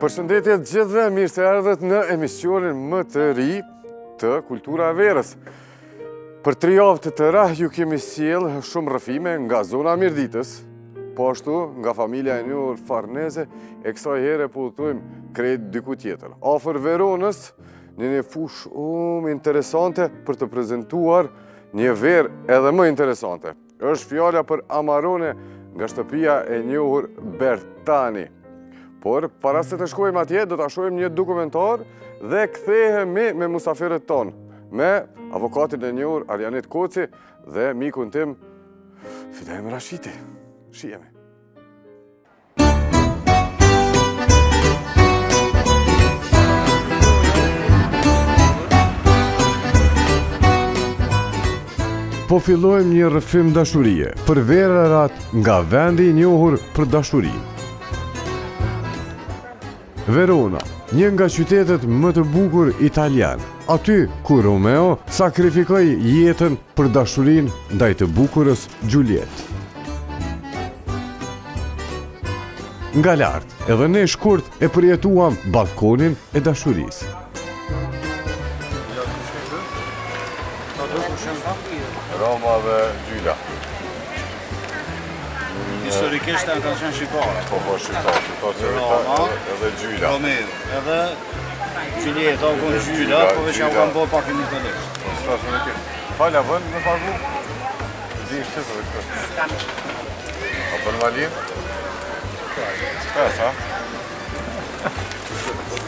Përshëndetje të gjithëve, mirë se erdhët në emisionin më të ri të Kultura e Verës. Për 3 javë të tëra ju kemi sjellë shumë rrëfime nga zona Mirditës, po ashtu nga familja e njohur farneze, e kësaj here po udhtojmë krejt diku tjetër. Afër Veronës, në një fushë shumë interesante për të prezantuar një verë edhe më interesante. Është fjala për Amarone nga shtëpia e njohur Bertani. Por, para se të shkojmë atje, do të shohim një dokumentar dhe kthehemi me Mysafirët tonë, me avokatin e njohur Arianit Koci dhe mikun tim Fidaim Rashiti. Shihemi. Po fillojmë një rrëfim dashurie për verërat nga vendi i njohur për dashurinë. Verona, një nga qytetet më të bukur italian, aty ku Romeo sakrifikoi jetën për dashurinë ndaj të bukurës Juliet. Nga lart, edhe ne shkurt e përjetuam balkonin e dashurisë. Roma dhe Gjyla. Historikisht e kanë qenë shqiptare. Po, shqiptar edhe Gjyla. Romeo, edhe Julieta u konë Gjyla, po veç ja u kanë bërë pak në italisht. Falja vënd me pagu? Di shqipë dhe këtë. A bën valin? Shpes, ha?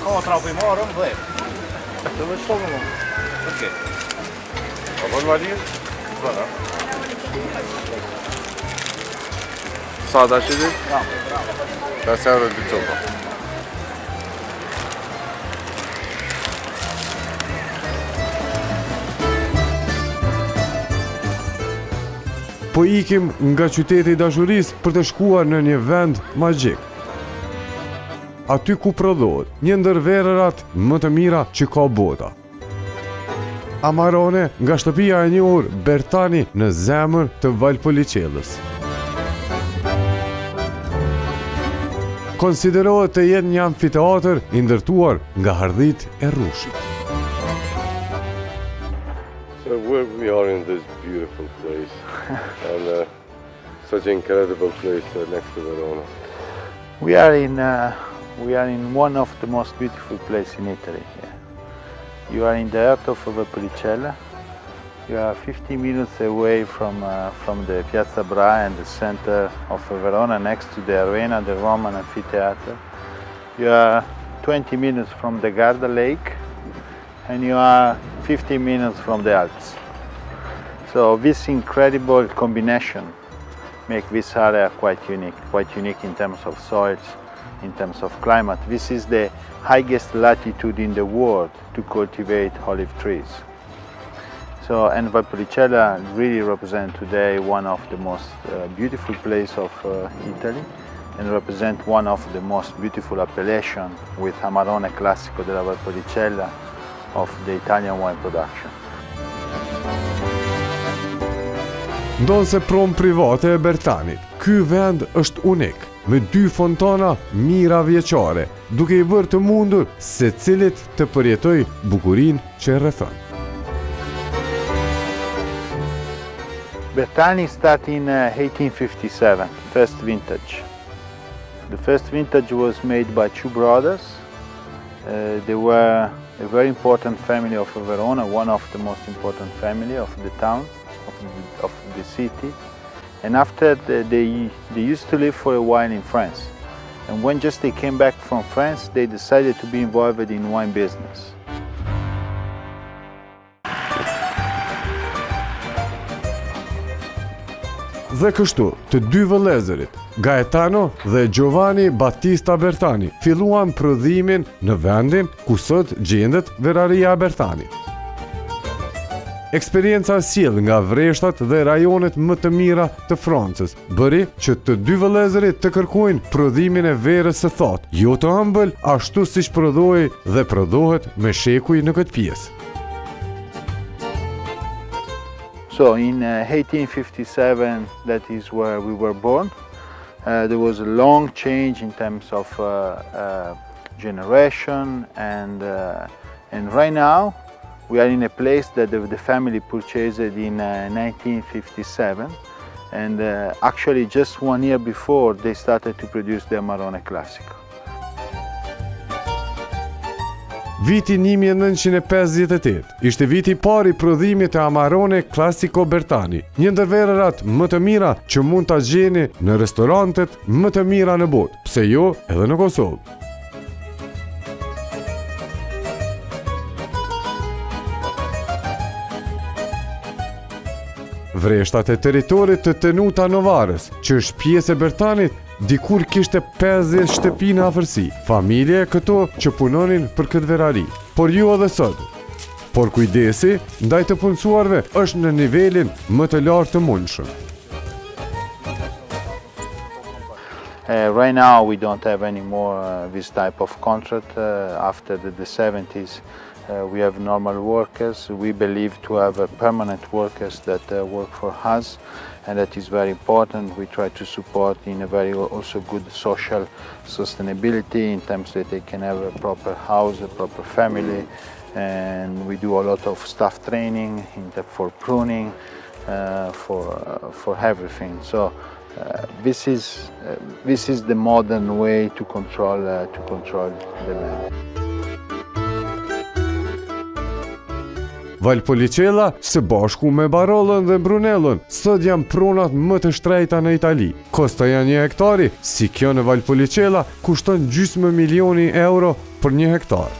Ka trapi marëm, dhe. Të veç të më. Okej. A bën valin? Bën, ha? Sa da që di? Bravo. 5 euro dy copa. Po ikim nga qyteti i dashurisë për të shkuar në një vend magjik. Aty ku prodhohet një ndër verërat më të mira që ka bota. Amarone nga shtëpia e njohur Bertani në zemër të Valpoliqelës. Konsiderohet të jetë një amfiteatër i ndërtuar nga hardhit e rrushit. So we are in this beautiful place and such an incredible place next to Verona. We are in one of the most beautiful places in Italy. Yeah. You are in the heart of Valpoliqelës. You are 50 minutes away from the Piazza Bra and the center of Verona, next to the arena, the Roman amphitheater. You are 20 minutes from the Garda Lake, and you are 15 minutes from the Alps. So this incredible combination makes this area quite unique in terms of soils, in terms of climate. This is the highest latitude in the world to cultivate olive trees. So, and Valpoliqelës really represents today one of the most beautiful places of Italy, and represent one of the most beautiful appellations with Amarone Classico della Valpoliqelës of the Italian wine production. Ndonse prom private e Bertanit, ky vend është unik, me 2 fontana mira vjeçare, duke i bërë të mundur secilit të përjetoj bukurinë që e rrethon. Bertani started in 1857, first vintage. The first vintage was made by 2 brothers. They were a very important family of Verona, one of the most important family of the town, of the city. And after they used to live for a while in France. And when just they came back from France, they decided to be involved in wine business. Dhe kështu, të 2 vëllezërit, Gaetano dhe Giovanni Battista Bertani, filluan prodhimin në vendin ku sot gjendet veraria Bertani. Eksperienca sjell nga vreshtat dhe rajonet më të mira të Francës bëri që të 2 vëllezërit të kërkojnë prodhimin e verës së thatë, jo të ëmbël, ashtu siç prodhoi dhe prodhohet me shekuj në këtë pjesë. So in 1857, that is where we were born. There was a long change in terms of generation, and right now we are in a place that the family purchased in 1957, and actually just 1 year before they started to produce the Amarone Classico. Viti 1958 ishte viti i parë i prodhimit të Amarone Classico Bertani, një ndër verërat më të mira që mund ta gjeni në restorantet më të mira në botë, pse jo edhe në Kosovë. Vreshtat e territorit të Tenuta Novares, që është pjesë e Bertanit, dikur kishte 50 shtëpi në afërsi, familje këto që punonin për këtë verari. Por ju edhe sot. Por kujdesi ndaj të punësuarve është në nivelin më të lartë të mundshëm. Right now we don't have any more this type of contract. After the 70s we have normal workers. We believe to have permanent workers that work for us, and that is very important. We try to support in a very also good social sustainability in terms that they can have a proper house, a proper family, and we do a lot of staff training for pruning, for everything. So this is the modern way to control the land. Valpoliqela, së bashku me Barollën dhe Brunellën, sot janë pronat më të shtrejta në Itali. Kostoja një hektari, si kjo në Valpoliqela, kushton gjysmë milioni euro për një hektar.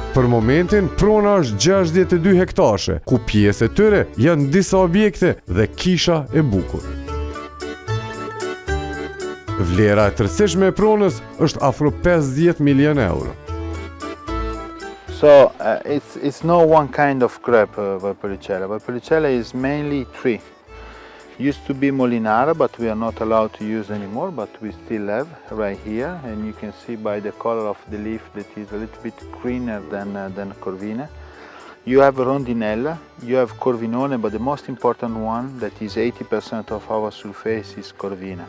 Për momentin, prona është 62 hektashe, ku pjesë e tyre janë disa objekte dhe kisha e bukur. Vlera e tërësishme e pronës është afro 50 milion euro. So it's no one kind of crop, Valpoliqela. Valpoliqela is mainly tree. Used to be Molinara, but we are not allowed to use anymore, but we still have right here, and you can see by the color of the leaf that is a little bit greener than Corvina. You have Rondinella, you have Corvinone, but the most important one, that is 80% of our surface, is Corvina.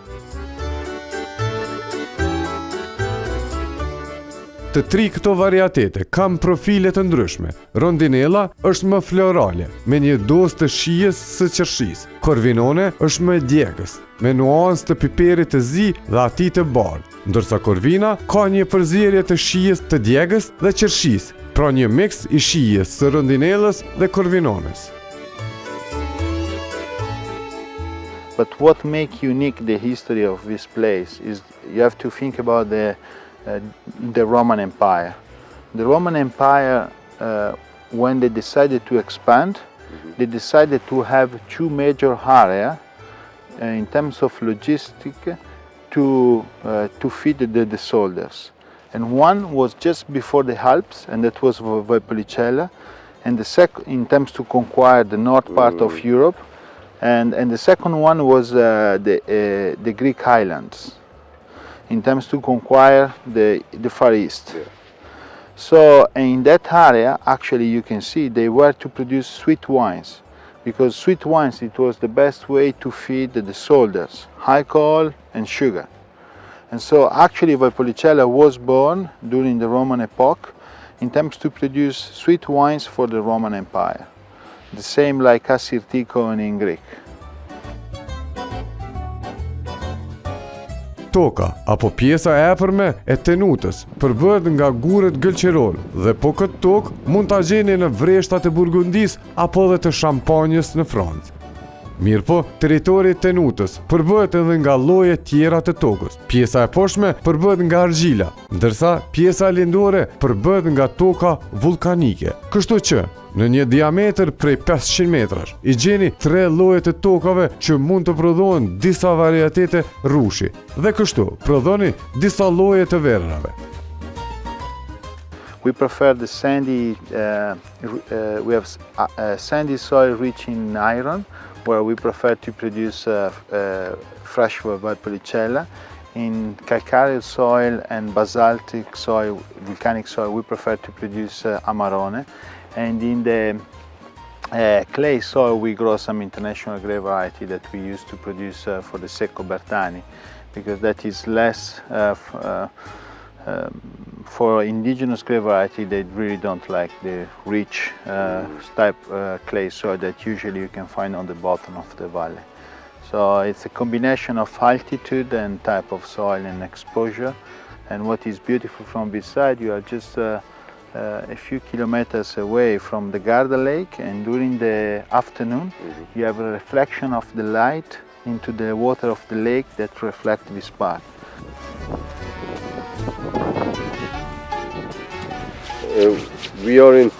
Të tri këto variatete kam profile të ndryshme. Rondinella është më florale, me një dozë të shijes së qershisë. Corvinone është më djegës, me nuancë të piperit të zi dhe atij të bardhë, ndërsa Corvina ka një përzierje të shijes të djegës dhe qershisë, pra një mix i shijes së Rondinellës dhe Corvinones. But what makes unique the history of this place is you have to think about the Roman Empire. The Roman Empire, when they decided to expand, they decided to have two major areas in terms of logistics to feed the soldiers. And one was just before the Alps, and that was Valpoliqela, and the second, in terms to conquer the north part of Europe, and the second one was the Greek islands, in terms to conquer the Far East. Yeah. So in that area, actually you can see they were to produce sweet wines, because sweet wines, it was the best way to feed the soldiers, alcohol and sugar. And so actually Valpoliqela was born during the Roman epoch in terms to produce sweet wines for the Roman Empire. The same like Assyrtiko in Greek. Toka, apo pjesa e epërme e Tenutës, përbëhet nga gurët gëlqerol dhe po këtë tokë mund ta gjeni në vreshtat e Burgundisë apo edhe të Shampanjës në Francë. Mirë po, territori i Tenutës përbëhet edhe nga lloje tjera të tokës. Pjesa e poshtme përbëhet nga argjila, ndërsa pjesa lindore përbëhet nga toka vulkanike. Kështu që në një diametër prej 500 metrash, i gjeni 3 lloje të tokave që mund të prodhohen disa varietete rushi, dhe kështu prodhoni disa lloje të verrave. We prefer the sandy, we have sandy soil rich in iron, where we prefer to produce fresh Valpoliqela. In calcareous soil and basaltic soil, volcanic soil, we prefer to produce Amarone. And in the clay soil we grow some international grape variety that we use to produce for the Secco Bertani, because that is less for indigenous grape variety. They really don't like the rich type clay soil that usually you can find on the bottom of the valley. So it's a combination of altitude and type of soil and exposure. And what is beautiful from this side, you are just a few kilometers away from the Garda Lake, and during the afternoon you have a reflection of the light into the water of the lake that reflect this part. We are in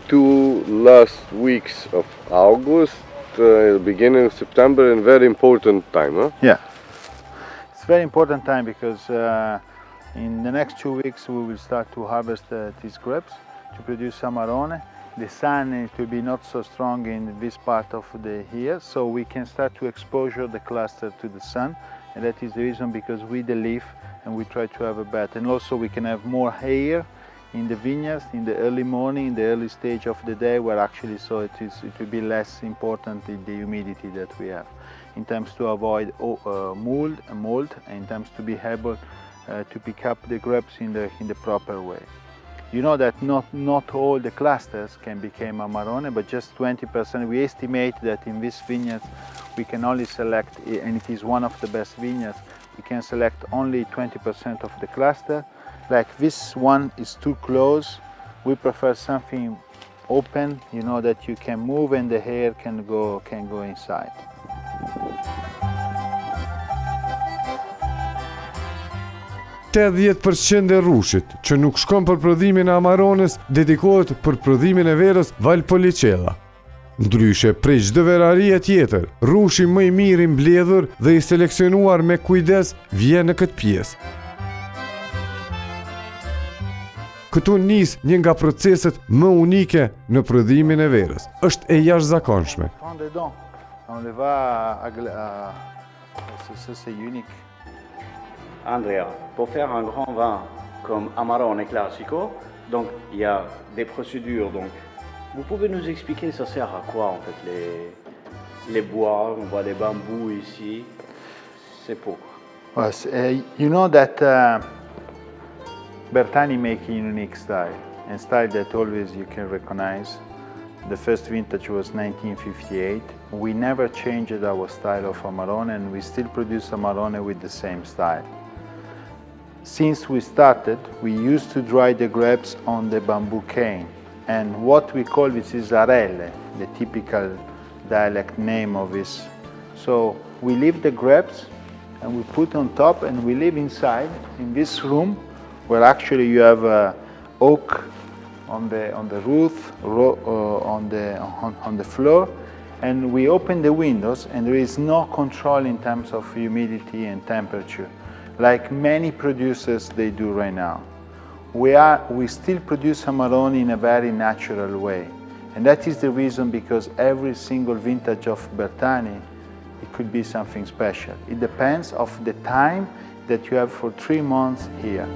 2 last weeks of August, beginning of September, and very important time, huh? Yeah, it's a very important time because in the next 2 weeks we will start to harvest these grapes to produce Amarone. The sun will be not so strong in this part of the year, so we can start to exposure the cluster to the sun, and that is the reason because we the leaf and we try to have a bed, and also we can have more air in the vineyards in the early morning, in the early stage of the day, where actually it will be less important in the humidity that we have, in terms to avoid mold, and in terms to be able to pick up the grapes in the proper way. You know that not all the clusters can become Amarone, but just 20%. We estimate that in this vineyard we can only select, and it is one of the best vineyards, we can select only 20% of the cluster. Like this one is too close, we prefer something open, you know, that you can move and the air can go inside. Te 10% e rrushit që nuk shkon për prodhimin e Amarones dedikohet për prodhimin e verës Valpoliqelës. Ndryshe prej çdo verarie tjetër, rrushi më i mirë i mbledhur dhe i seleksionuar me kujdes vjen në këtë pjesë. Këtu nis një nga proceset më unike në prodhimin e verës. Është e jashtëzakonshme. C'est unique. Andrea, pour faire un grand vin comme Amarone Classico, donc il y a des procédures. Donc, vous pouvez nous expliquer ça sert à quoi en fait les bois, on voit des bambous ici, c'est pourquoi? Well, you know that Bertani make a unique style, and style that always you can recognize. The first vintage was 1958. We never changed our style of Amarone, and we still produce Amarone with the same style. Since we started, we used to dry the grapes on the bamboo cane, and what we call this is arelle, the typical dialect name of this. So we leave the grapes and we put on top, and we live inside in this room where actually you have oak on the roof, on the floor, and we open the windows, and there is no control in terms of humidity and temperature, like many producers they do right now. We still produce Amarone in a very natural way, and that is the reason because every single vintage of Bertani, it could be something special. It depends of the time that you have for 3 months here.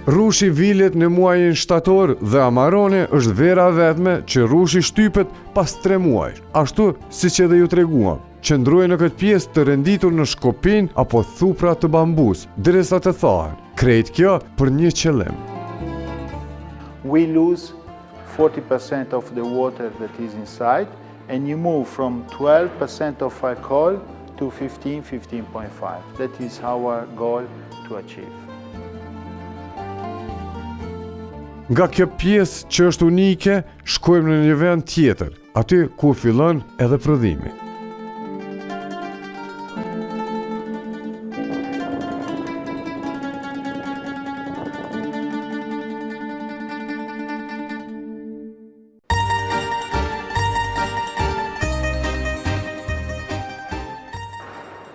Rrushi vilet në muajin shtator dhe Amarone është vera vetme që rrushi shtypet pas 3 muaj. Ashtu siç edhe ju treguam, qëndrojnë në këtë pjesë të renditur në shkopin apo thupra të bambus, derisa të thahen. Krejt kjo për një qëllim. We lose 40% of the water that is inside, and you move from 12% of alcohol to 15.5. That is our goal to achieve. Nga kjo pjesë që është unike, shkojmë në një vend tjetër, aty ku fillon edhe prodhimi.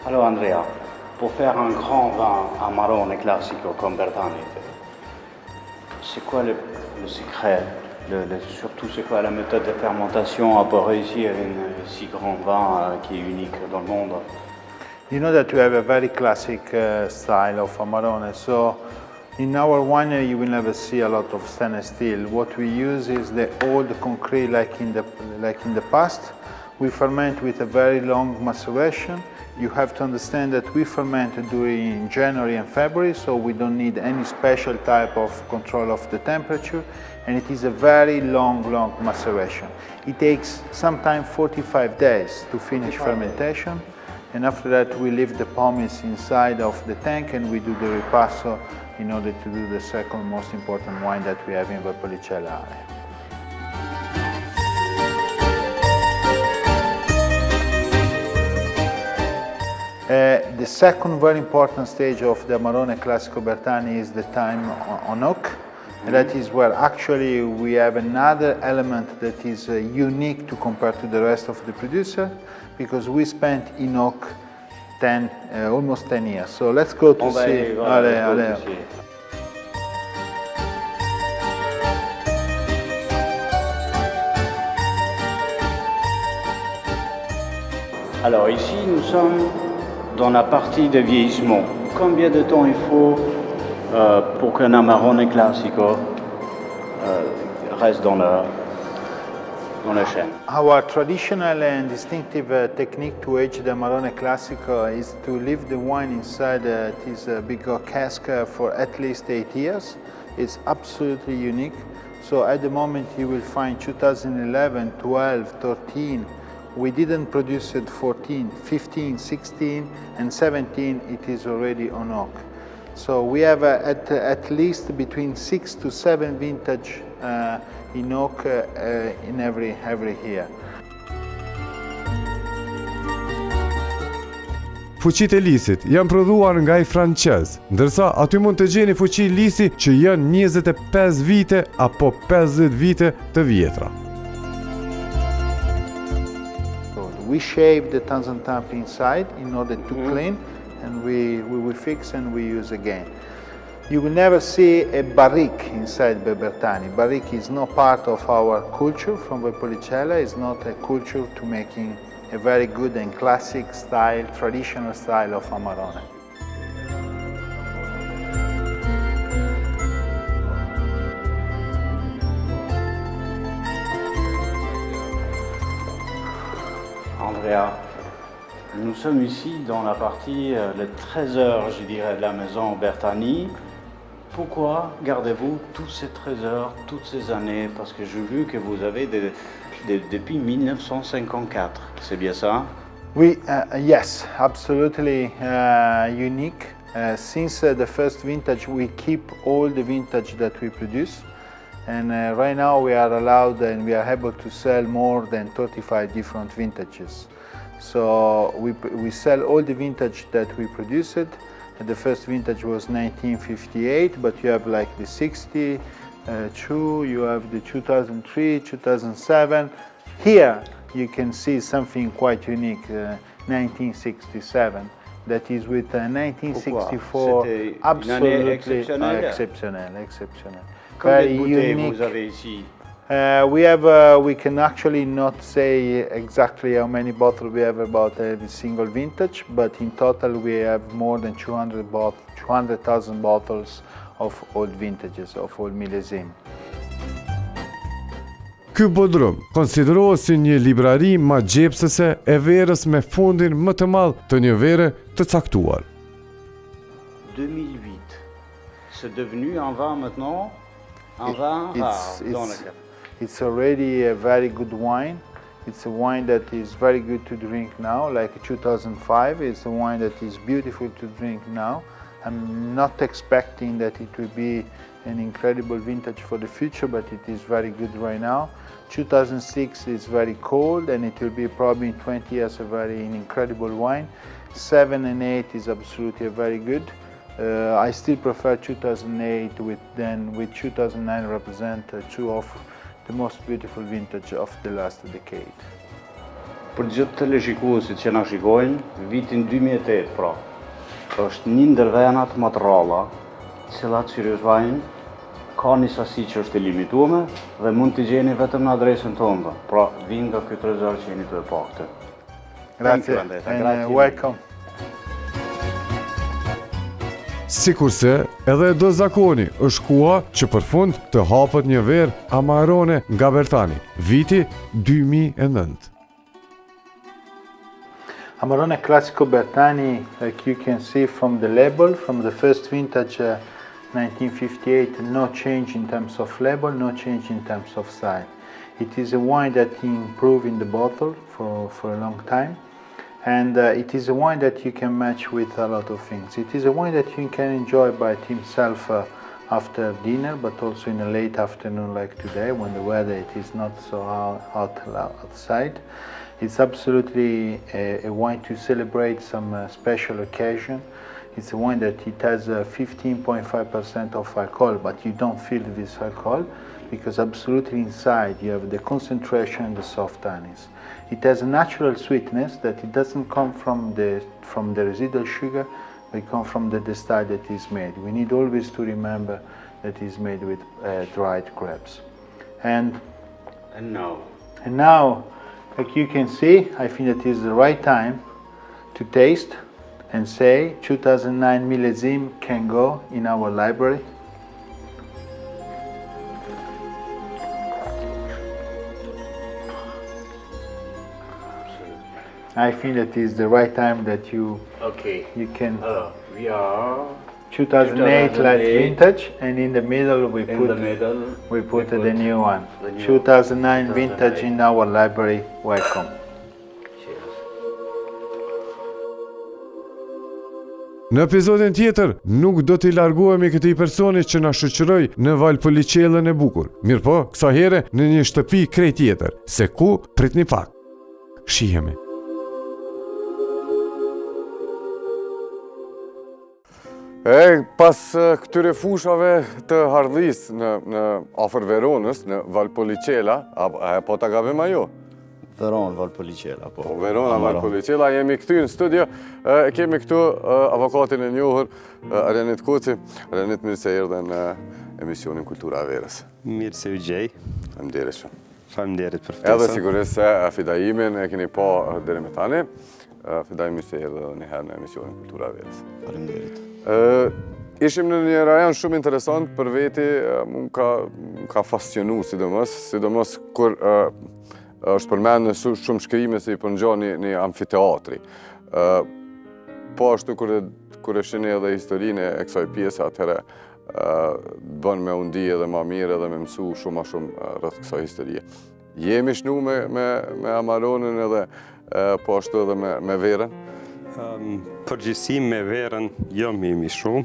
Alors Andrea, pour faire un grand vin Amarone Classico comme Bertani, c'est quoi le secret, surtout c'est quoi la méthode de fermentation pour réussir un si grand vin qui est unique dans le monde? You know that we have a very classic style of Amarone, so In our winery, you will never see a lot of stainless steel. What we use is the old concrete, like in the past. We ferment with a very long maceration. You have to understand that we ferment during January and February, so we don't need any special type of control of the temperature, and it is a very long maceration. It takes sometimes 45 days to finish fermentation, and after that we leave the pomace inside of the tank and we do the ripasso in order to do the second most important wine that we have in Valpoliqelës area. The second very important stage of the Amarone Classico Bertani is the time on oak. And that is where actually we have another element that is unique to compare to the rest of the producer, because we spent in oak almost 10 years. So let's go to see. Allez. Alors ici nous sommes dans la partie de vieillissement. Combien de temps il faut pour qu'un Amarone Classico reste dans la chaîne? Our traditional and distinctive technique to age the Amarone Classico is to leave the wine inside this bigger cask for at least 8 years. It's absolutely unique. So at the moment you will find 2011, 12, 13. We didn't produce it 14, 15, 16, and 17. It is already on oak. So we have at least between 6 to 7 vintage in oak in every year. Fuqitë e lisit janë prodhuar nga i francez, ndërsa aty mund të gjeni fuqi lisi që janë 25 vite apo 50 vite të vjetra. We shave the tanzan tap inside in order to clean, and we will fix and we use again. You will never see a barrique inside Bertani. Barrique is not part of our culture from Valpoliqelës. It's not a culture to making a very good and classic style, traditional style of Amarone. Andrea, nous sommes ici dans la partie, le trésor, je dirais, de la maison Bertani. Pourquoi gardez-vous tous ces trésors, toutes ces années? Parce que j'ai vu que vous avez depuis 1954, c'est bien ça? Yes, absolutely unique. Since the first vintage, we keep all the vintage that we produce. And right now we are allowed and we are able to sell more than 35 different vintages. So we sell all the vintage that we produced. The first vintage was 1958, but you have like the 62, you have the 2003, 2007. Here you can see something quite unique, 1967. That is with 1964, absolutely exceptional. Combien de bouteilles vous avez ici? We can actually not say exactly how many bottles we have about every single vintage, but in total we have more than 200,000 bottles of old vintages, of old millésime. Ky bodrum konsiderohet si një librari magjepsëse e verës me fundin më të madh të një vere të caktuar. 2008. C'est devenu un vin maintenant, un vin rare dans le cas. It's already a very good wine. It's a wine that is very good to drink now, like 2005. It's a wine that is beautiful to drink now. I'm not expecting that it will be an incredible vintage for the future, but it is very good right now. 2006 is very cold, and it will be probably in 20 years a very incredible wine. 7 and 8 is absolutely very good. I still prefer 2008 with 2009 represent two of the most beautiful vintage of the last decade. Për gjithë teleshikuesit që na shikojnë, vitin 2008 pra, është një ndër venat më të rralla, cilat Sirius Wine ka një sasi që është e limituar dhe mund t'i gjeni vetëm në adresën tonë. Pra, vinë nga ky trezor që jeni të pa këtë. Grazie, and welcome. Sikurse edhe do zakoni është koha që për fund të hapet një verë Amarone nga Bertani, viti 2009. Amarone Classico Bertani, like you can see from the label, from the first vintage 1958, no change in terms of label, no change in terms of style. It is a wine that improved in the bottle for a long time, and it is a wine that you can match with a lot of things. It is a wine that you can enjoy by himself after dinner, but also in a late afternoon like today, when the weather it is not so hot outside. It's absolutely a wine to celebrate some special occasion. It's a wine that it has 15.5% of alcohol, but you don't feel this alcohol because absolutely inside you have the concentration and the soft tannins. It has a natural sweetness that it doesn't come from the residual sugar, but it comes from the style that is made. We need always to remember that it is made with dried grapes. And now, like you can see, I think that is the right time to taste and say 2009 millésime can go in our library. I think that is the right time that you can. We are 2008 light vintage, and in the middle we put the new one. 2009 vintage in our library. Welcome. Në episodin tjetër, nuk do t'i largohemi këtij personi që na shoqëroi në Valpoliqelën e bukur. Mirpo, kësa here në një shtëpi krejt tjetër, se ku pritni pak. Shihemi. Pas këtyre fushave të hardhis në afër Veronës, në Valpoliqela, po ta gabim ajo? Veronë, Valpoliqela, po. Verona, Valpoliqela, jemi këtu në studio, kemi këtu avokatin e njohur, Arianit Koci. Arianit, mirë se erdhe në emisionin Kultura Verës. Mirë se u gjej. Faleminderit shumë. Faleminderit për ftesën. Edhe sigurisht se Fidaimin e keni pa deri më tani. Fidaim, mirë se erdhe një herë në emisionin Kultura Verës. Faleminderit. Ishim në një rajon shumë interesant për veti, më ka fascinu sidomos kur është përmenë shumë shkrime se i përngjo një amfiteatri. Po ashtu kur e shini edhe historinë e kësaj pjese, atëherë bën me undi edhe ma mirë edhe me mësu shumë rreth kësaj historie. Jemi shnu me Amaronen edhe po ashtu edhe me verën? Përgjithësim me verën jemi shumë.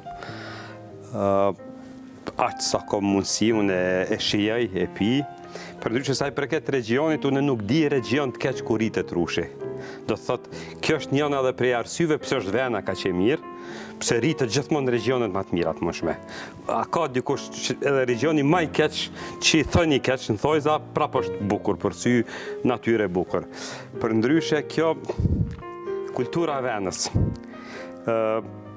Aqë sa kom mundësi, unë e shijaj, e pi. Përndryshe saj përket regionit, unë nuk di region të keq ku rritet rushi. Do thot, kjo është njëna edhe prej arsyeve pse është vena ka që mirë, pse rritet gjithmonë regionet më të mirat më shme. A ka dikush edhe regioni më i keq, që i thëni keq në thojza, prap është bukur, për sy natyre bukur. Përndryshe kjo kultura venës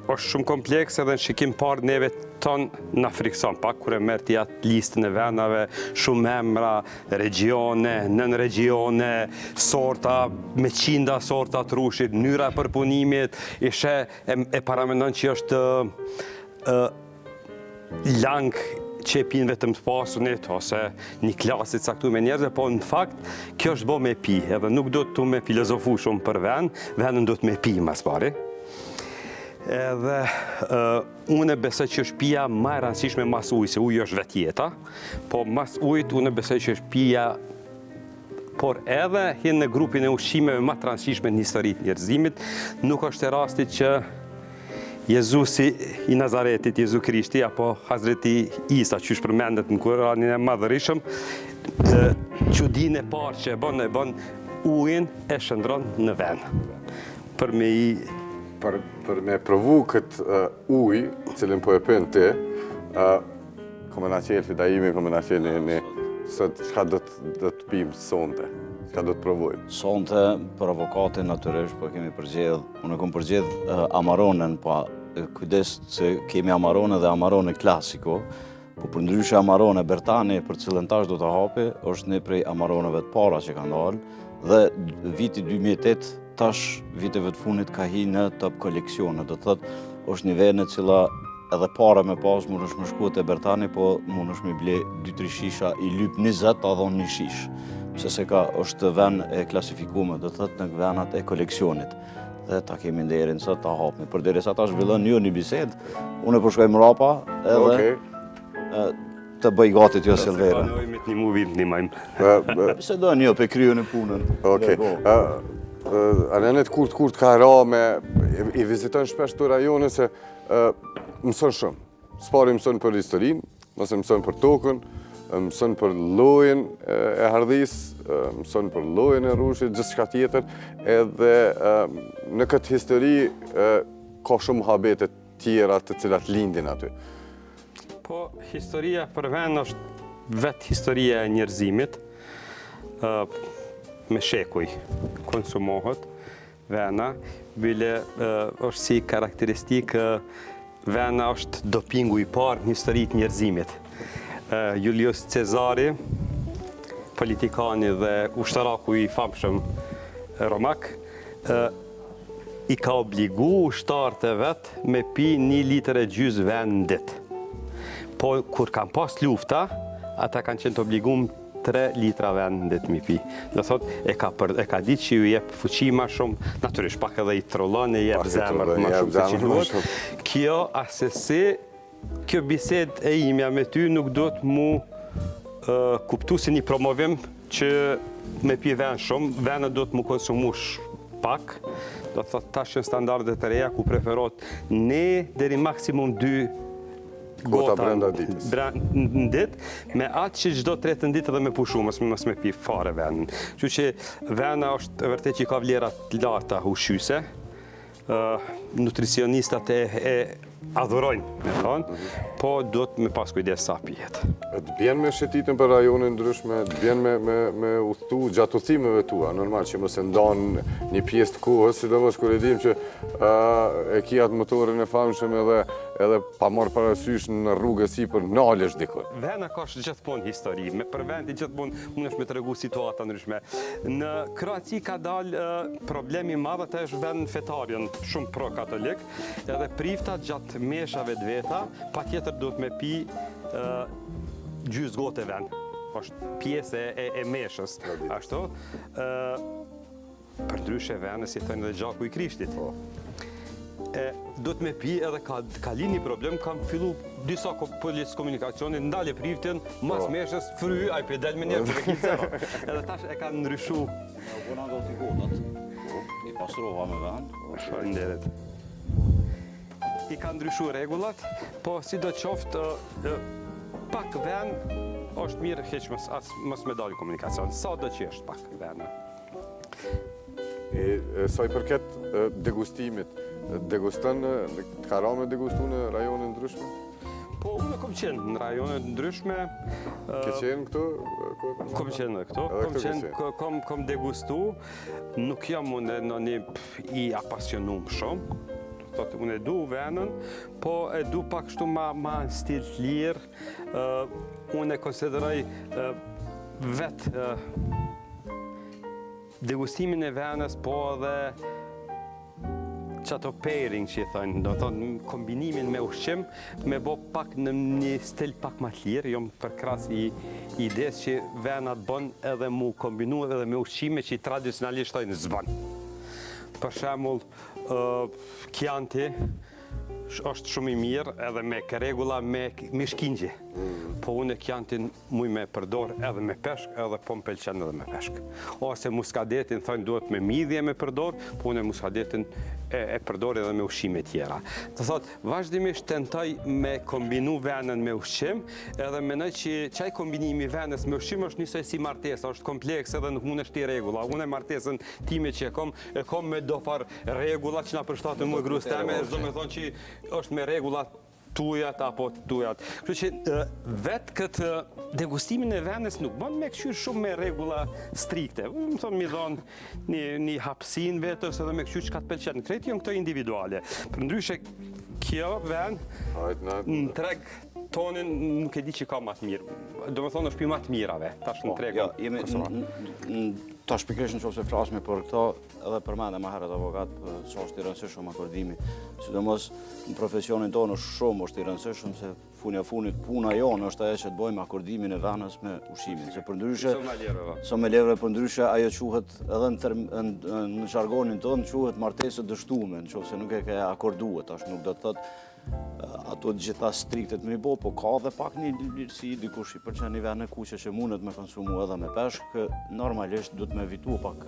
është shumë komplekse dhe në shikim parë neve tonë në frikson pak, kure mërë t'i atë listën e venave, shumë emra, regione, nën regione, sorta, me qinda sorta të rushit, mënyra e përpunimit, ishe e paramenon që është lang që e pinë vetëm të pasunit, ose një klasit saktu me njerëzve, po në fakt, kjo është bo me pi, edhe nuk do të me filozofu shumë për venën do të me pi mas pari. Edhe unë besoj që është pija ma e rëndësishme mas ujë, se ujë është vetjeta, po mas ujët unë besoj që është pija, por edhe hinë në grupin e ushqimeve ma të rëndësishme në historitë njerëzimit, nuk është e rastit që Jezusi i Nazaretit, Jezu Krishti, apo Hazreti Isa, që është përmendet në Kuranin e madhërishëm, çudinë e parë që e bën ujin e shëndron në vend. Për me provu këtë uj, cilin po e pën ti, kome na qelë Fidaimi, kome na qelë një sot, çka do të pim sonte? Çka do të provojmë? Sonte, për avokatin natyrisht, po kemi përgjedh, unë kom përgjedh Amaronen, po kujdes se kemi Amarone dhe Amarone Classico, po përndryshe Amarone Bertani, për cilën tash do të hapi, është një prej Amaroneve të para që kanë dalë, dhe viti 2008 tash viteve të funit ka hi në top koleksione, do të thotë është një venë cila edhe para me pas mund është më shku te Bertani, po mund është me ble 2-3 shisha i lyp 20 ta dhon 1 shish. Pse se është vend e klasifikuar, do thot në vendat e koleksionit. Dhe ta kemi nderin sot ta hapmi. Përderisa ta zhvillon një bisedë, unë po shkoj mrapa edhe të bëj gati t'jo Silvera. Planojmë të një movie të një Se do një pe kryu në punën. Arianit kur ka ra me i viziton shpesh të rajonin se mëson shumë. S'pari mëson për historinë, nëse mëson për tokën, mëson për llojin e hardhis, mëson për llojin e rrushit, gjithçka tjetër, edhe në këtë histori ka shumë muhabete tjera të cilat lindin aty. Po, historia për vend është vetë historia e njerëzimit, me shekuj konsumohet vena, bile është si karakteristikë vena është dopingu i parë në historitë njerëzimit. Julius Cezari, politikani dhe ushtaraku i famshëm romak, i ka obligu ushtarët e vetë me pi 1,5 litër ven në ditë. Po, kur kanë pas lufta, ata kanë qenë të obligum 3 litra ven në ditë mi pi. Dhe thot, e ka ditë që ju jep fuqi ma shumë, natyrisht pak edhe i trollon e jep zemër ma shumë se që duhet. Kjo asesi, kjo bised e imja me ty nuk do të mu kuptu si një promovim që me pi ven shumë, venet do të mu konsumu pak, do të thot tash në standardet e reja ku preferot ne deri maksimum 2 gota brenda ditës. Në ditë, me atë që çdo 3 ditë edhe me pushu, mos me pi fare venin. Kështu që vena është vërtet që ka vlera të larta ushqyese, nutricionistat e adhurojnë, me thonë, po do të me pas kujdes sa pijet. Të bjen me shetitën për rajonin ndryshme, të bjen me udhëtu gjatë udhëtimeve tua, normal që mos e ndan një pjesë të kohës, sidomos kur e dim që e kijat motorin e famshëm edhe pa marrë parasysh në rrugë sipër nalesh dikun. Vena ka gjithmonë histori, me për vendi gjithmonë mundesh me tregu situata ndryshme. Në Kroaci ka dalë problemi i madh, atë është vend fetarian, shumë pro-katolik, edhe prifta gjatë meshave të veta, patjetër duhet me pi gjysmë gote ven. Është pjesë e meshës, ashtu. Përdryshe venës, si thënë dhe gjaku i Krishtit. Do të me pi edhe ka li një problem, kam fillu disa policë komunikacionit, ndalje priftin, mas meshës, fry, a i pedel me njerë, për e kitë edhe tash e ka ndryshu. Bona do t'i gotat, i pastrova me vend. Shëndetet. I ka ndryshu regullat, po si do qoftë pak ven, është mirë heq mos me dalë komunikacion. Sa do që është pak vena? Sa i përket degustimit, deguston, ka ra me degustu në rajonin ndryshme? Po, unë kom qenë në rajonet ndryshme. Ke qenë këtu? Kom qenë këtu, kom degustu. Nuk jam unë në një i apasionum shumë. Unë e du venën, po e du pak shtu ma në stil të lirë. Unë e konsideroj vetë degustimin e venës, po edhe qato pairing që i thënë, do thonë kombinimin me ushqim, me bo pak në një stil pak ma të lirë, jom për kras i ides që venat bën edhe mu kombinu edhe me ushqime që i tradicionalisht tojnë zbën. Për shemull, Chianti është shumë i mirë edhe me regula me shkingje. Po unë Chiantin muj me përdor edhe me peshk, edhe po më pëlqen edhe me peshk. Ose muskadetin thënë duhet me midhje me përdor, po unë muskadetin e përdor edhe me ushqime tjera. Të thotë, vazhdimisht tentoj me kombinu venën me ushqim, edhe menoj që qaj kombinimi venës me ushqim është njësoj si martesa, është kompleks edhe nuk mund është i regula. Unë e martesën time që e kom me do far regula që na përshtatën më grus teme, zdo me thonë që është me regula tujat apo tujat. Kështu që vetë këtë degustimin e venës nuk bën me këqyr shumë me regula strikte. Më thonë mi dhonë një hapsin vetës edhe me këqyr që ka të pëlqen. Krejt janë këto individuale. Për ndryshe kjo ven në treg tonin nuk e di që ka më të mirë. Do me thonë është pi më të mirave, tash në tregun Kosovë. Tash pikërisht nëse flasim për këto, edhe përmendëm më herët avokat, sa është i rëndësishëm akordimi. Sidomos në profesionin tonë shumë është i rëndësishëm se funja funit puna jonë është ajo që të bëjmë akordimin e venës me ushqimin. Se përndryshe somelierëve përndryshe ajo quhet edhe në jargonin tonë quhet martesë dështuar, nëse nuk e ke akorduar, tash nuk do të thotë ato gjitha striktet me bo, po ka dhe pak një lirësi, dikush i përqen një vend në kuqe që mundet me konsumu edhe me peshk, normalisht du të me evitu pak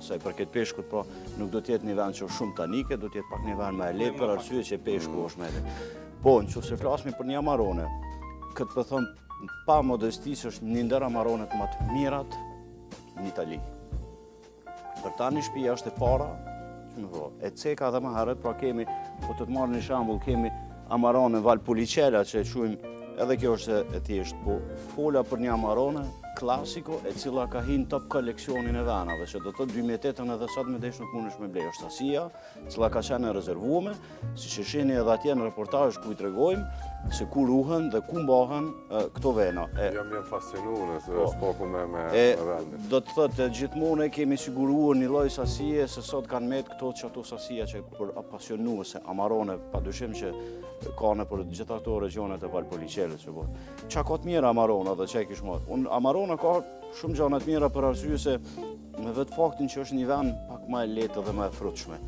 se për këtë peshkut, po nuk do tjetë një vend që është shumë tanike, do tjetë pak një vend me letë për arsye që peshku është me letë. Po, në që se flasmi për një Amarone, këtë për thonë, pa modestis është një ndër Amaronet më të mirat në Itali. Bertani shtëpia është e para, e ceka dhe më herët, pra kemi, po të të marrë një shambull, kemi Amarone Valpoliqelës që e quajmë, edhe kjo është e thjeshtë, po fola për një Amarone klasiko e cila ka hinë top koleksionin e venave, që do të 2008 edhe sot me desh nuk mundesh me blej, është sasia, cila ka qenë e rezervueme, si që shihni edhe atje në reportazh ku i tregojmë se ku ruhen dhe ku mbahen këto vena. Jam fascinuar se spoku me vendin. Do të thotë gjithmonë kemi siguruar një lloj sasie se sot kanë met këto që ato sasia që për apasionuese Amarone, padyshim që ka në për gjitha këto regionet e Valpoliqelës që bëhet. Qa ka të mira Amarona dhe që e kish marrë? Amarona ka shumë gjana të mira për arsye se me vetë faktin që është një vend pak më e lehtë dhe më e frutshme.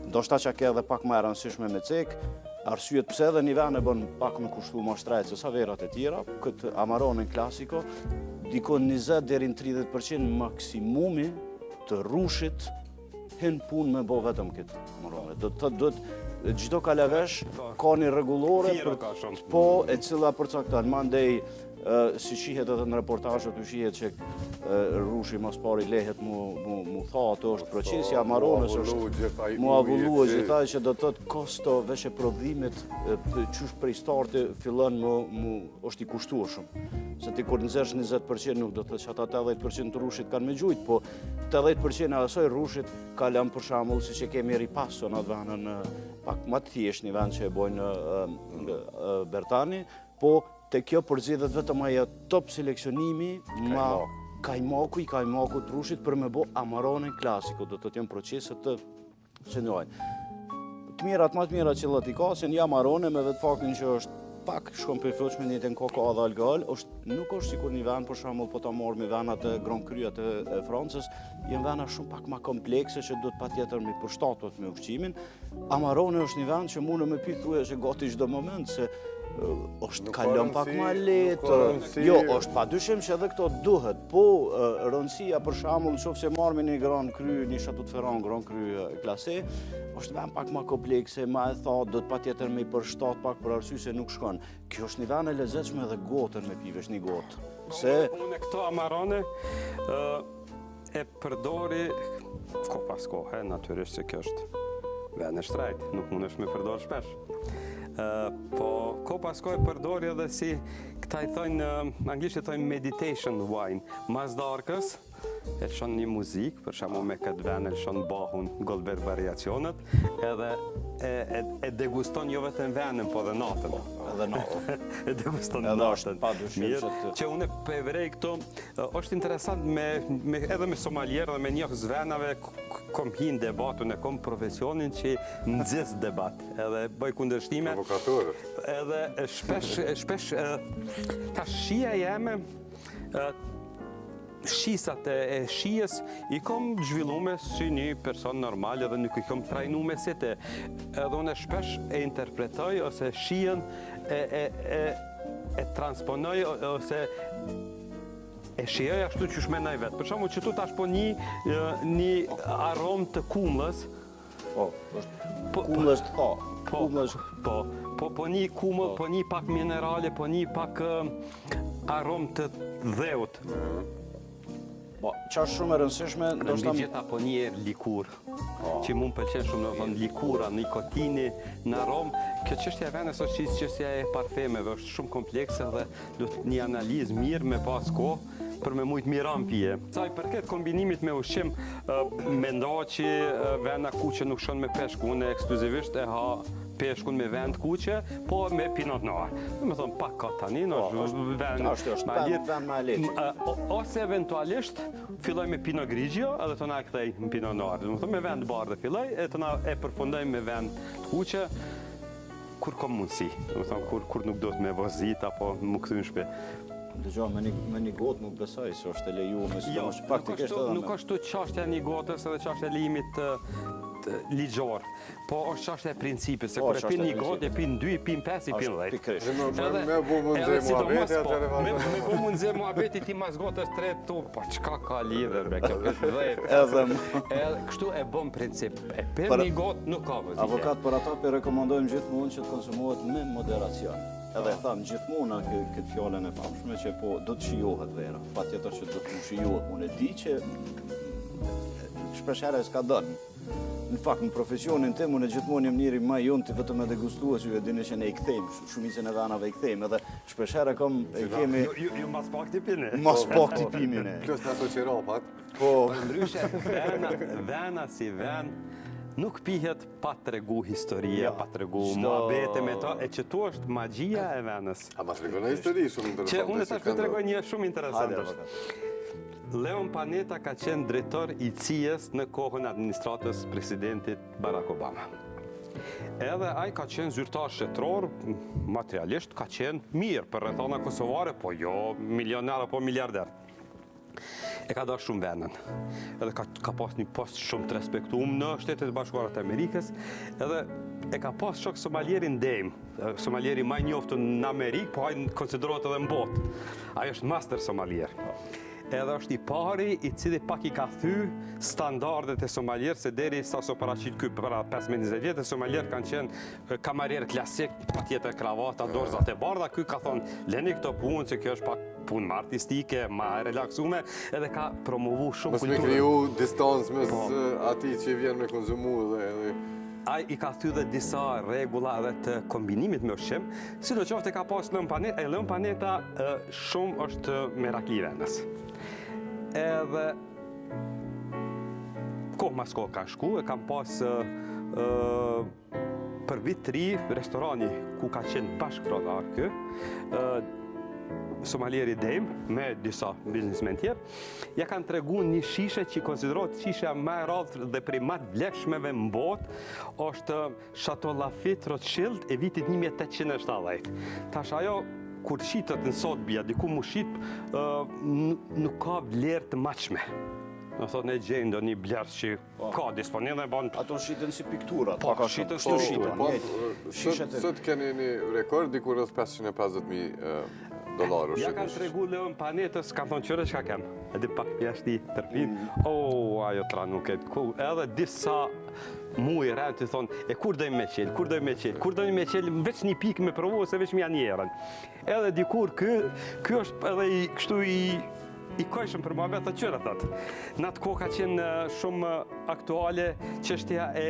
Ndoshta që ka edhe pak më e rëndësishme me cek, arsyet pse edhe një vend e bën pak më kushtu më shtrejt se sa verat e tjera, këtë Amaronen klasiko, dikon 20 deri në 30% maksimumi të rushit hin punë me bo vetëm këtë Amarone. Do të thotë çdo kalavesh ka një rregullore po e cila përcakton mandej si shihet edhe në reportazhet u shihet që rushi mas pari lehet mu tha ato është procesi Amaronës është mu avulluar gjithaj që do të thotë kosto veç e prodhimit qysh prej starte fillon është i kushtuar shumë. Se ti kur nxjerrsh 20% nuk do të thotë që ata 80% të rushit kanë me gjujt, po 80% e asaj rushit ka lënë për shembull siç e kemi ripasso në atë vendin pak më të thjesht një vend që e bojnë Bertani, po te kjo përzidhet vetëm ajo top seleksionimi ma kajmaku të rushit për me bo Amaronen klasiko, do të jenë proceset të qëndrojnë. Të mirat, më të mirat që lëti ka, se një Amarone me vetë faktin që është pak shkom për fëqme një të në koka dhe alkohol, nuk është sikur një vend, për shembull, po ta marrë me venat e Grand Cruat e Francës, jenë vena shumë pak ma komplekse që do të patjetër me përshtatot me ushqimin. Amarone është një vend që mundë me pythuje që gati çdo moment, se është kalon pak ma letë, jo, është padyshim që edhe këto duhet, po rëndësia për shembull nëse marrë me një Grand Cru, një Chateau de Ferrand Grand Cru klase, është vend pak ma komplekse, ma e thatë, do të patjetër me i përshtat pak për arsye se nuk shkon. Kjo është një vend e lezetshme dhe gotën me pivesh një gotë. Unë këto Amarone e përdori ko pas kohë, natyrisht se kjo është vend e shtrejt, nuk mundesh me përdor shpesh. Po ko pas kohë përdori edhe si këta i thojnë, anglisht i thojnë meditation wine, mas darkës, e lëshon një muzik, për shembull me këtë vend e lëshon bahun Goldberg variacionet, edhe e deguston jo vetëm vendin, po dhe natën. Edhe natën. E deguston natën. Mirë, që unë e vrej këto, është interesant edhe me somalierë dhe me njohës venave, kom hinë debatun e kom profesionin që nëzis debat, edhe bëj kundërshtime. Avokatorët. Edhe shpesh ta shia jeme, shisat e shijes i kom zhvillume si një person normal edhe nuk i kom trajnume si te. Edhe unë shpesh e interpretoj ose shijen e transponoj ose e shijoj ashtu që shmenaj vetë. Për shumë që tu tash po një arom të kumlës. Kumlës të Po një kumëll, po një pak minerale, po një pak arom të dheut. Qa shumë e rëndësishme, Në gjitha po një likur, që mund pëlqen shumë në thonë likura, nikotini, në aromë. Kjo çështja e venës është çështja e parfemeve, është shumë komplekse dhe duhet një analizë mirë me pas kohë, për me mujtë miran pije. Saj përket kombinimit me ushqim, me nda që vena kuqe nuk shon me peshkun, ekskluzivisht e ha peshkun me vend kuqe, po me pinot noir. Me thonë, pak ka tani, vend ma leqë. Ose eventualisht, filloj me pinot grigio, edhe të na e kthej në pinot noir. Me vend bardhe filloj, e të na e përfundoj me vend kuqe, kur kom mundësi, kur nuk do të me vozit, apo më këthy në shpe. Dëgjo, me një gotë nuk besoj, se është e leju, nuk është të qashtja një gotës edhe qashtja limit ligjor, po është qashtja e principit, se kër e pin një gotë, e pin 2, e pin 5, e pin 10. Me bu mundze muhabeti atëre vazhdo. Me bu mundze muhabeti ti mas gotës 3 tu, po qka ka lidhe me kjo 10. Kështu e bëm princip, e pin një gotë nuk ka vëzitje. Avokat, për ata për rekomandojmë gjithmonë që të konsumohet me moderacion. Edhe e thamë gjithmonë këtë fjallën e famshme që po do të shijohet vera, pa tjetër që do të shijohet. Unë e di që shpeshere s'ka dënë. Në fakt, në profesionin tim, unë e gjithmonë jem njëri ma jonë të vetëm e degustuar, që ju e dini që ne i kthejmë, shumicën e venave i kthejmë, edhe shpeshere e kemi... Ju mas pak t'i pini. Mas pak t'i pini. Plus në ato qiropat. Po... Ndryshe, vena si ven, nuk pihet pa të regu historie, pa të regu muhabete me ta, e që tu është magjia e venës. A ma të regu në histori shumë interesante. Që unë tash të regoj një shumë interesante është. Leon Panetta ka qenë drejtor i CIA-s në kohën administratës presidentit Barack Obama. Edhe ai ka qenë zyrtar shtetëror, materialisht ka qenë mirë për rrethana kosovare, po jo milionar apo miliarder. E ka darë shumë venën, edhe ka pas një post shumë të respektuar në Shtetet Bashkuara të Amerikës, edhe e ka pas shok somalierin Dame, somalieri më i njohur në Amerikë, po ai konsiderohet edhe në botë. Ai është master somalier. Edhe është i pari i cili pak i ka thy standardet e somalierë, se deri sa so paraqit ky para 15-20 vjetë, somalierë kanë qenë kamarier klasik, pa tjetër kravata, dorzat e bardha, ky ka thonë, leni këto punë, që kjo është pak punë më artistike, më relaksume, edhe ka promovu shumë kulturën. Mos me kriju distancë mes atij që vjen me konsumu dhe... Ai i ka thy dhe disa regula dhe të kombinimit me ushqim, si do qoftë e ka pas Leon Panetta, Leon Panetta shumë është merakli venës. Edhe kohë mas kohë ka shku, e kam pas për vit 3 restorani ku ka qenë bashkëprodar kë, somalieri Dame me disa biznismen tjerë, ja kanë tregu një shishe që konsiderohet shisha më e radhë dhe prej më të vlefshmeve në botë, është Chateau Lafite Rothschild e vitit 1870. Tash ajo kur shitet në Sotbia, diku mu shit, nuk ka vlerë të maqme. Në thotë ne gjejnë do një blerës që ka disponim dhe banë... Ato shiten si pikturat. Po, shiten shtu shiten. Sot keni një rekord, diku rreth $550,000 Ja kanë tregu Leon Panettës, kanë thonë qëre që ka kem. Edhe pak pjashti tërpin. Ajo tra nuk e ku. Edhe disa mu i rënë të thonë, e kur dojmë me qelë, kur dojmë me qelë, kur dojmë me qelë, veç një pikë me provu, se veç mja njerën. Edhe dikur, kë është edhe i kështu i kojshëm për muhabet të qërë, thëtë. Në atë kohë ka qenë shumë aktuale çështja e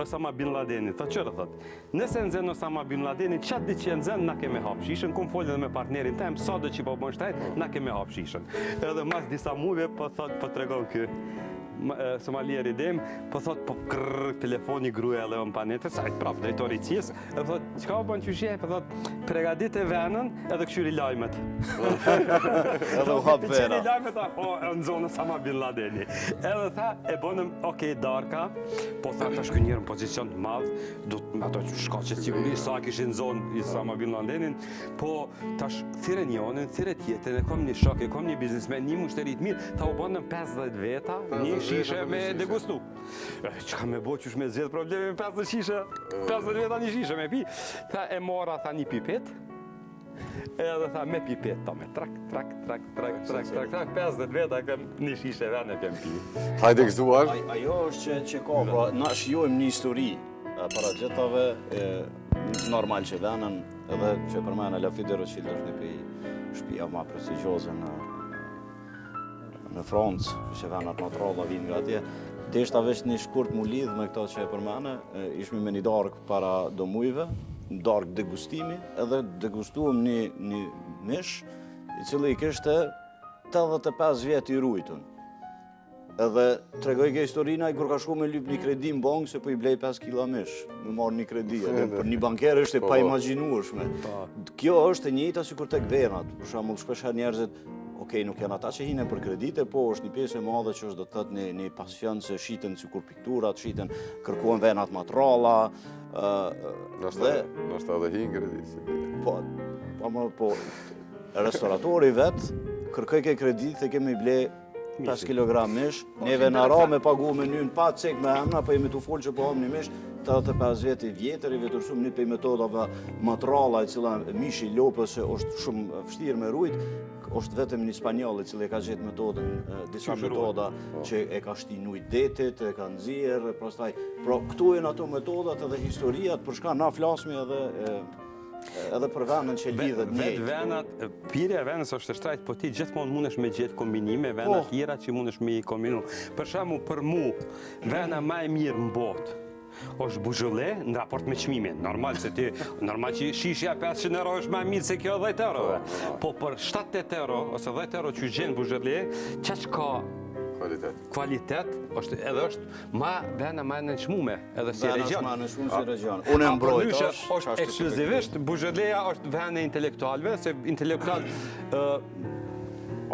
Osama Bin Ladenit, të qërë, thëtë. Nëse nëzën Osama Bin Ladenit, qatë di që nëzën, na keme hapë shishën, kom folë edhe me partnerin tem, sa dhe që po bën shtajt, na keme hapë shishën. Edhe mas disa muve, po thëtë, po tregon kë. Somalieri Dem, po thot, po krrrr, telefoni gruaja Leon Panettës, ajtë prap, drejtori cijës, e thot, qka o bën qyshje, po thot, pregadit e venën edhe këshyri lajmet. Edhe u hap vera. Qëri lajmet, në zonë Osama Bin Ladeni. Edhe tha, e bonëm, okej, darka, po tha, tash kë njerë në pozicion të madhë, do të me ato shka që siguri, sa kishin zonë Osama Bin Ladenin, po tash, thire njonin, thire tjetën, e kom një shok, e kom një biznismen, një mushterit mirë, ta u bonëm 50 veta, një shishe me degustu. Që ka me bo që me zjedh probleme me 50 shishe, 50 veta një shishe me pi. Tha e mora, tha një pipet, edhe tha me pipet, ta me trak, 50 veta kem një shishe vene kem pi. Hajde gëzuar. Ajo është që ka, pra, na shijojmë një histori para gjithave, normal që venën, edhe që për mene Lafite Rothschild është një pej shtëpia ma prestigjioze në Francë, që venat naturala vinë nga atje. Deshta veç një shkurt mu lidh me këto që e përmene, ishmi me një darkë para do mujve, darkë degustimi, edhe degustuam një mish, i cili i kishte 85 vjet i rujtun. Edhe tregoj ke historina kur ka shku me lyp një kredi në bank se po i blej 5 kila mish, me marrë një kredi. Për një banker është e pa imagjinueshme. Kjo është e njëjta sikur tek venat. Për shembull, shpesh njerëzit, okej, nuk janë ata që hinen për kredite, po është një pjesë e madhe që është do të thotë një pasion se shiten sikur pikturat, shiten, kërkohen venat matralla. Nështë edhe hinë kredit. Po, restoratori vet, kërkoj ke kredit dhe kemi ble 5 kg mish, neve në ra me pagu menyn pa cek me emna, pa jemi të folë që po hom një mish, 85 vjet i vjetër, i vetërsum një pej metodave matralla, i cila mish i lopës është shumë vështirë me rujt, është vetëm një spanjoll i cili ka gjetë metodën, disa metoda që e ka shtinujt detit, e ka nxjerr, pastaj, pra këtu janë ato metodat edhe historiat për shka na flasmi edhe për venën që lidhet njëjtë. Venat, pirja e venës është shtrajt, po ti gjithmonë mundesh me gjetë kombinime, venat tjera që mundesh me i kombinu. Për shembull, për mu, vena më e mirë në botë është buzhëlle në raport me çmimin. Normal që shishja 500 euro është më e mirë se kjo 10 euro. Po për 7-8 euro ose 10 euro që gjen buzhëlle, çaq ka kvalitet edhe është vena më e nënçmuar edhe si region. Unë mbroj është ekskluzivisht buzhëleja është vene intelektualëve, se intelektual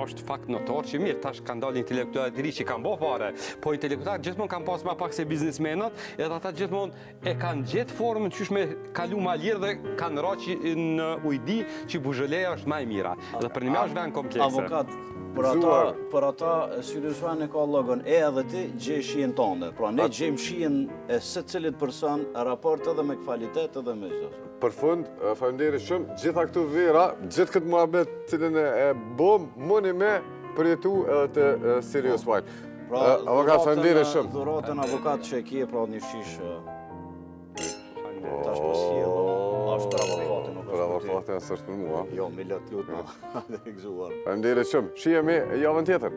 është fakt notor që mirë, tash kanë dalë intelektualet të ri që kanë bërë pare, po intelektualet gjithmonë kanë pas më pak se biznesmenat, edhe ata gjithmonë e kanë gjetë formën qysh me kalu ma lirë dhe kanë ra në ujdi që buzhëleja është më e mira. Dhe për një është vend komplekse. Avokat, për ata Sirius Wine ka logon edhe ti gjej shijen tënde. Pra ne gjejmë shijen e secilit person raport edhe me kvalitet edhe me çdo. Për fund, faleminderit shumë, gjitha këtu vera, gjithë këtë muhabet cilën e bëm, mundi me përjetu edhe të Sirius Wine. Avokat, faleminderit shumë. Dhuratën avokat që e kje, pra një shish tash pas sjellë, është për avokatin, nuk është për avokatin, s'është për mua. Jo, me lot lutë, dhe gëzuar. Faleminderit shumë, shihemi javën tjetër.